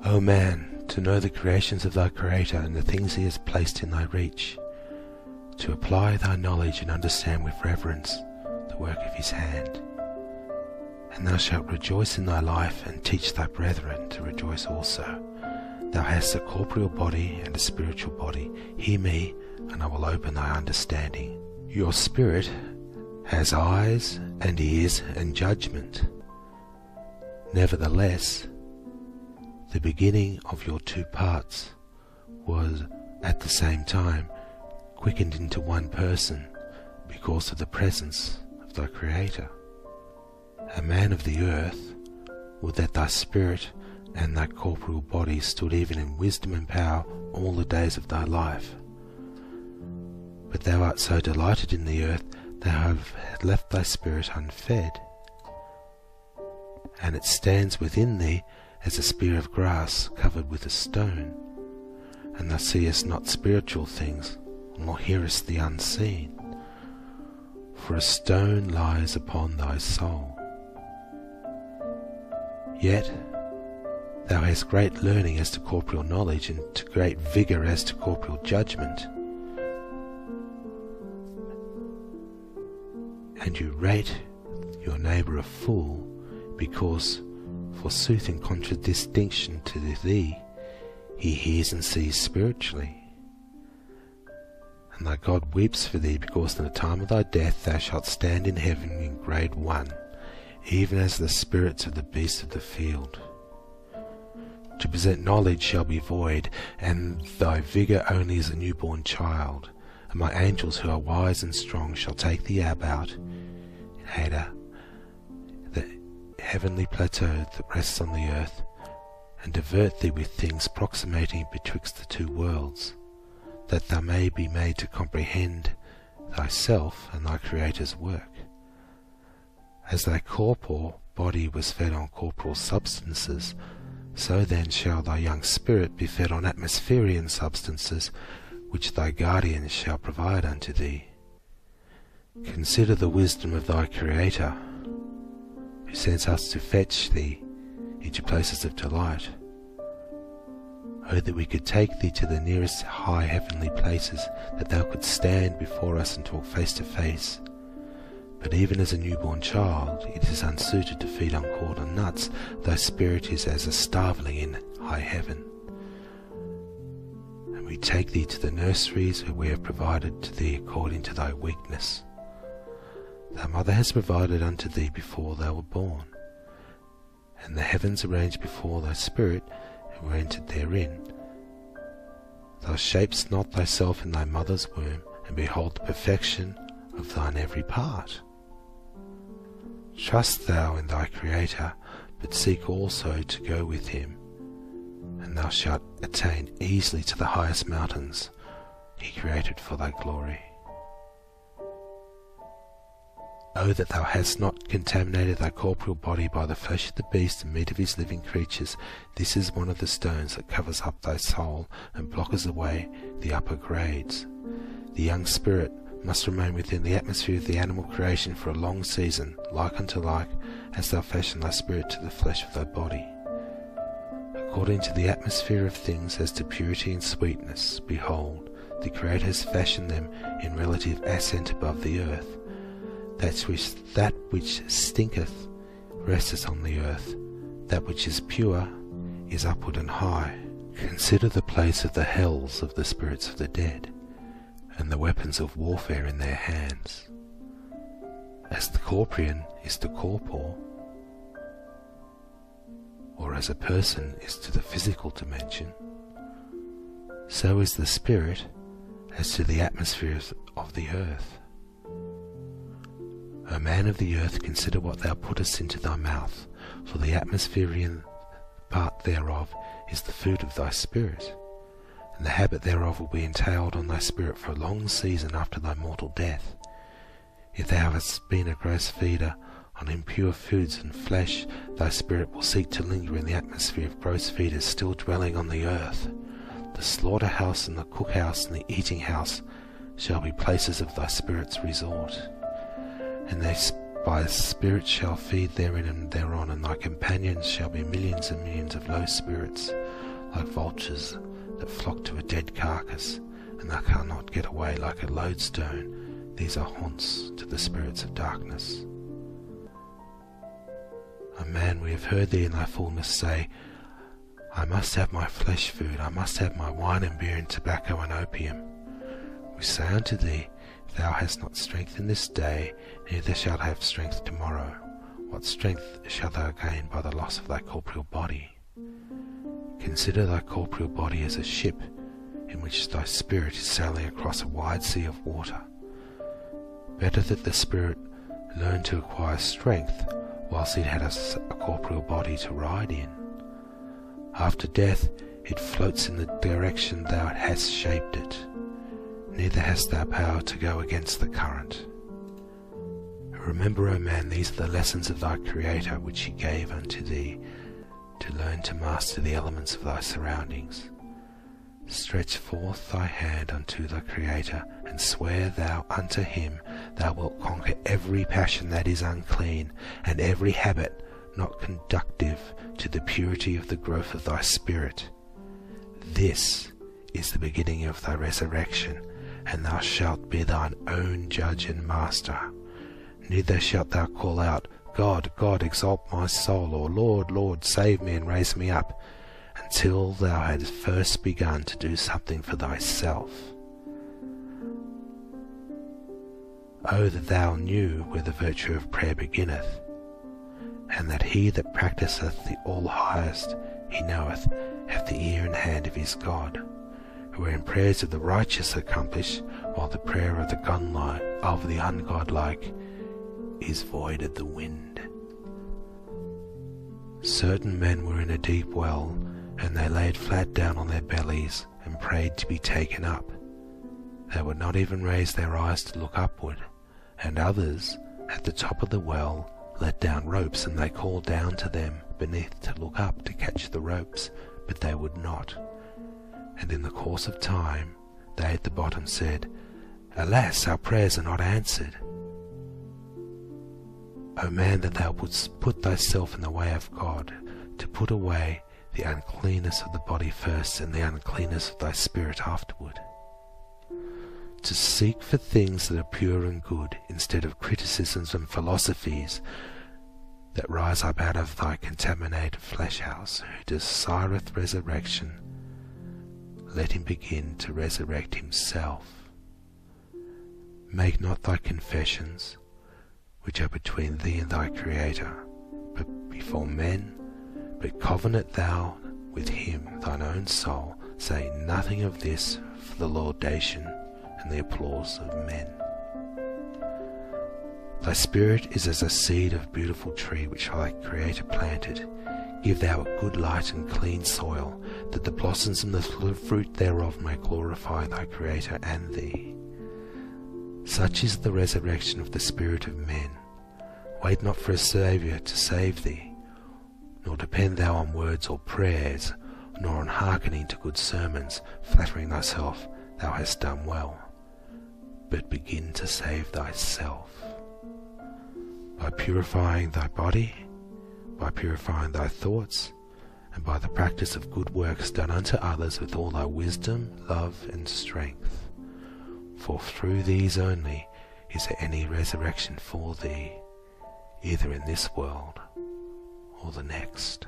O man, to know the creations of thy Creator and the things he has placed in thy reach, to apply thy knowledge and understand with reverence the work of his hand. And thou shalt rejoice in thy life, and teach thy brethren to rejoice also. Thou hast a corporeal body and a spiritual body. Hear me, and I will open thy understanding. Your spirit has eyes and ears and judgment. Nevertheless, the beginning of your two parts was at the same time quickened into one person because of the presence of thy Creator. A man of the earth, would that thy spirit and thy corporeal body stood even in wisdom and power all the days of thy life. But thou art so delighted in the earth, thou hast left thy spirit unfed, and it stands within thee as a spear of grass covered with a stone, and thou seest not spiritual things, nor hearest the unseen, for a stone lies upon thy soul. Yet thou hast great learning as to corporeal knowledge, and to great vigour as to corporeal judgment, and you rate your neighbour a fool, because, forsooth, in contradistinction to thee, he hears and sees spiritually. And thy God weeps for thee, because in the time of thy death thou shalt stand in heaven in grade 1, even as the spirits of the beasts of the field. To present knowledge shall be void, and thy vigour only as a newborn child. And my angels who are wise and strong shall take thee about in Hada, the heavenly plateau that rests on the earth, and divert thee with things proximating betwixt the two worlds, that thou may be made to comprehend thyself and thy Creator's work. As thy corporal body was fed on corporal substances, so then shall thy young spirit be fed on atmospherian substances, which thy guardians shall provide unto thee. Consider the wisdom of thy Creator, who sends us to fetch thee into places of delight. Oh, that we could take thee to the nearest high heavenly places, that thou couldst stand before us and talk face to face. But even as a newborn child, it is unsuited to feed on corn and nuts. Thy spirit is as a starveling in high heaven. And we take thee to the nurseries where we have provided to thee according to thy weakness. Thy mother has provided unto thee before thou wert born, and the heavens arranged before thy spirit, and were entered therein. Thou shapest not thyself in thy mother's womb, and behold the perfection of thine every part. Trust thou in thy Creator, but seek also to go with him, and thou shalt attain easily to the highest mountains he created for thy glory. O that thou hadst not contaminated thy corporeal body by the flesh of the beast and meat of his living creatures. This is one of the stones that covers up thy soul and blockers away the upper grades. The young spirit must remain within the atmosphere of the animal creation for a long season, like unto like, as thou fashion thy spirit to the flesh of thy body. According to the atmosphere of things as to purity and sweetness, behold, the Creator has fashioned them in relative ascent above the earth. That which stinketh resteth on the earth, that which is pure is upward and high. Consider the place of the hells of the spirits of the dead, and the weapons of warfare in their hands. As the corporean is to corporal, or as a person is to the physical dimension, so is the spirit as to the atmospheres of the earth. O man of the earth, consider what thou puttest into thy mouth, for the atmospherian part thereof is the food of thy spirit, and the habit thereof will be entailed on thy spirit for a long season after thy mortal death. If thou hast been a gross feeder on impure foods and flesh, thy spirit will seek to linger in the atmosphere of gross feeders still dwelling on the earth. The slaughterhouse and the cookhouse and the eating house shall be places of thy spirit's resort, and they thy spirit shall feed therein and thereon, and thy companions shall be millions and millions of low spirits, like vultures that flock to a dead carcass, and thou cannot get away like a lodestone. These are haunts to the spirits of darkness. O man, we have heard thee in thy fullness say, I must have my flesh food, I must have my wine and beer and tobacco and opium. We say unto thee, thou hast not strength in this day, neither shalt have strength tomorrow. What strength shalt thou gain by the loss of thy corporeal body? Consider thy corporeal body as a ship in which thy spirit is sailing across a wide sea of water. Better that the spirit learn to acquire strength whilst it had a corporeal body to ride in. After death it floats in the direction thou hast shaped it, neither hast thou power to go against the current. Remember, O man, these are the lessons of thy Creator which he gave unto thee, to learn to master the elements of thy surroundings. Stretch forth thy hand unto thy Creator, and swear thou unto him thou wilt conquer every passion that is unclean, and every habit not conducive to the purity of the growth of thy spirit. This is the beginning of thy resurrection, and thou shalt be thine own judge and master. Neither shalt thou call out, God, God, exalt my soul, or Lord, Lord, save me and raise me up, until thou hadst first begun to do something for thyself. Oh, that thou knew where the virtue of prayer beginneth, and that he that practiseth the all-highest, he knoweth, hath the ear and hand of his God, wherein prayers of the righteous accomplish, while the prayer of the ungodlike is void of the wind. Certain men were in a deep well, and they laid flat down on their bellies and prayed to be taken up. They would not even raise their eyes to look upward, and others, at the top of the well, let down ropes, and they called down to them beneath to look up to catch the ropes, but they would not. And in the course of time, they at the bottom said, Alas, our prayers are not answered. O man, that thou wouldst put thyself in the way of God, to put away the uncleanness of the body first, and the uncleanness of thy spirit afterward. To seek for things that are pure and good, instead of criticisms and philosophies that rise up out of thy contaminated flesh house. Who desireth resurrection, let him begin to resurrect himself. Make not thy confessions, which are between thee and thy Creator, but before men, but covenant thou with him thine own soul, say nothing of this for the laudation and the applause of men. Thy spirit is as a seed of beautiful tree which thy Creator planted. Give thou a good light and clean soil, that the blossoms and the fruit thereof may glorify thy Creator and thee. Such is the resurrection of the spirit of men. Wait not for a Saviour to save thee, nor depend thou on words or prayers, nor on hearkening to good sermons, flattering thyself thou hast done well, but begin to save thyself. By purifying thy body, by purifying thy thoughts, and by the practice of good works done unto others with all thy wisdom, love, and strength. For through these only is there any resurrection for thee, either in this world or the next.